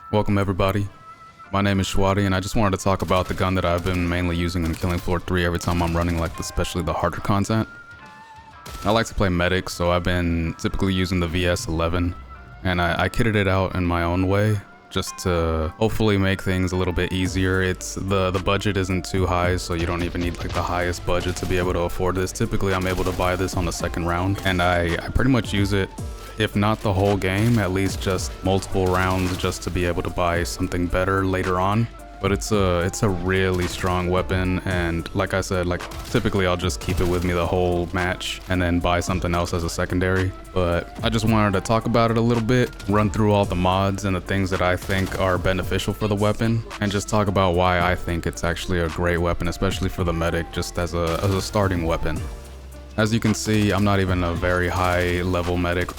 Welcome everybody. My name is Shwadi and I just wanted to talk about the gun that I've been mainly using in Killing Floor 3 every time I'm running especially the harder content. I like to play medic, so I've been typically using the VS11 and I kitted it out in my own way just to hopefully make things a little bit easier. It's the budget isn't too high, so you don't even need the highest budget to be able to afford this. Typically I'm able to buy this on the second round and I pretty much use it, if not the whole game, at least just multiple rounds just to be able to buy something better later on. But it's a really strong weapon, and like I said, typically I'll just keep it with me the whole match and then buy something else as a secondary. But I just wanted to talk about it a little bit, run through all the mods and the things that I think are beneficial for the weapon, and just talk about why I think it's actually a great weapon, especially for the medic, just as a starting weapon. As you can see, I'm not even a very high level medic.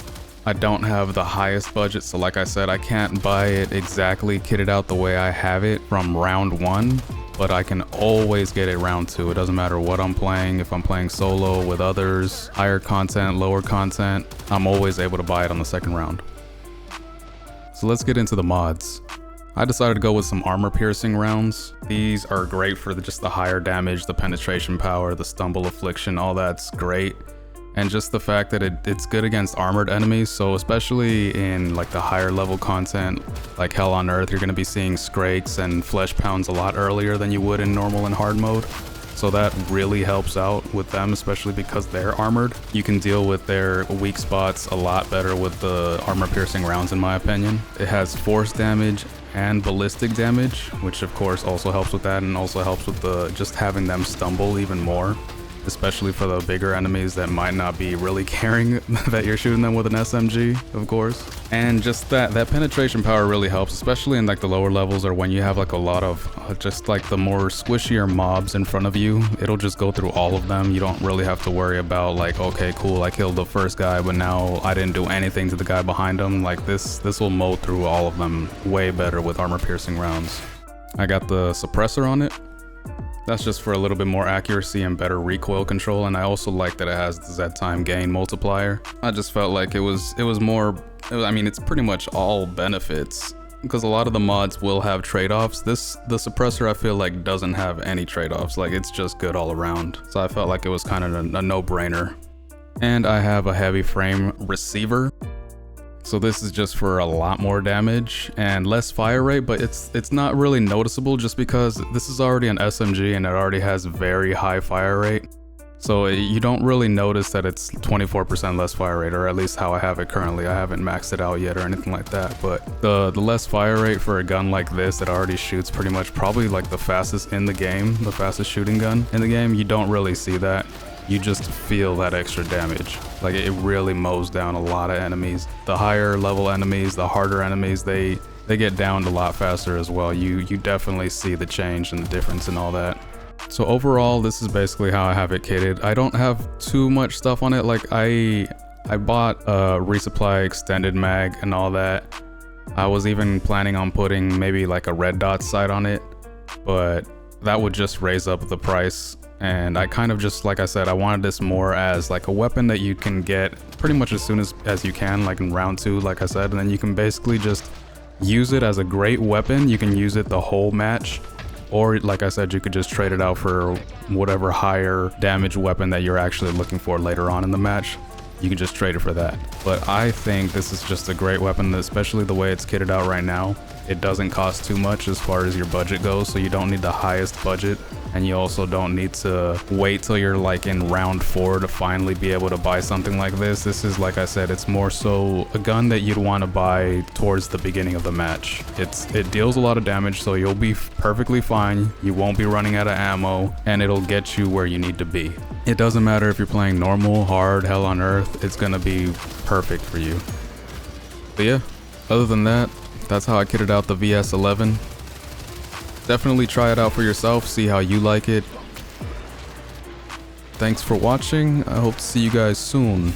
I don't have the highest budget, so like I said, I can't buy it exactly kitted out the way I have it from round 1, but I can always get it round 2. It doesn't matter what I'm playing. If I'm playing solo with others, higher content, lower content, I'm always able to buy it on the second round. So let's get into the mods. I decided to go with some armor piercing rounds. These are great for just the higher damage, the penetration power, the stumble affliction, all that's great. And just the fact that it's good against armored enemies, so especially in the higher level content, like Hell on Earth, you're going to be seeing Skrakes and Flesh Pounds a lot earlier than you would in normal and hard mode. So that really helps out with them, especially because they're armored. You can deal with their weak spots a lot better with the armor piercing rounds, in my opinion. It has force damage and ballistic damage, which of course also helps with that, and also helps with just having them stumble even more, especially for the bigger enemies that might not be really caring that you're shooting them with an SMG, of course. And just that penetration power really helps, especially in the lower levels, or when you have a lot of the more squishier mobs in front of you. It'll just go through all of them. You don't really have to worry about okay, cool, I killed the first guy, but now I didn't do anything to the guy behind him. This will mow through all of them way better with armor piercing rounds. I got the suppressor on it. That's just for a little bit more accuracy and better recoil control, and I also like that it has the Z-time gain multiplier. I just felt like it was more, I mean, it's pretty much all benefits, because a lot of the mods will have trade-offs. The suppressor I feel doesn't have any trade-offs, it's just good all around. So I felt like it was kind of a no-brainer. And I have a heavy frame receiver. So this is just for a lot more damage and less fire rate, but it's not really noticeable just because this is already an SMG and it already has very high fire rate. So you don't really notice that it's 24% less fire rate, or at least how I have it currently. I haven't maxed it out yet or anything like that, but the less fire rate for a gun like this that already shoots pretty much probably the fastest in the game, the fastest shooting gun in the game, you don't really see that. You just feel that extra damage. It really mows down a lot of enemies. The higher level enemies, the harder enemies, they get downed a lot faster as well. You definitely see the change and the difference and all that. So overall, this is basically how I have it kitted. I don't have too much stuff on it. I bought a resupply extended mag and all that. I was even planning on putting maybe a red dot sight on it, but that would just raise up the price. And I kind of just, like I said, I wanted this more as a weapon that you can get pretty much as soon as you can, in round 2, like I said, and then you can basically just use it as a great weapon. You can use it the whole match, or like I said, you could just trade it out for whatever higher damage weapon that you're actually looking for later on in the match. You can just trade it for that. But I think this is just a great weapon, especially the way it's kitted out right now. It doesn't cost too much as far as your budget goes, so you don't need the highest budget, and you also don't need to wait till you're in round 4 to finally be able to buy something like this. This is, like I said, it's more so a gun that you'd want to buy towards the beginning of the match. It deals a lot of damage, so you'll be perfectly fine. You won't be running out of ammo, and it'll get you where you need to be. It doesn't matter if you're playing normal, hard, Hell on Earth, it's gonna be perfect for you. But yeah, other than that, that's how I kitted out the VS11. Definitely try it out for yourself, see how you like it. Thanks for watching. I hope to see you guys soon.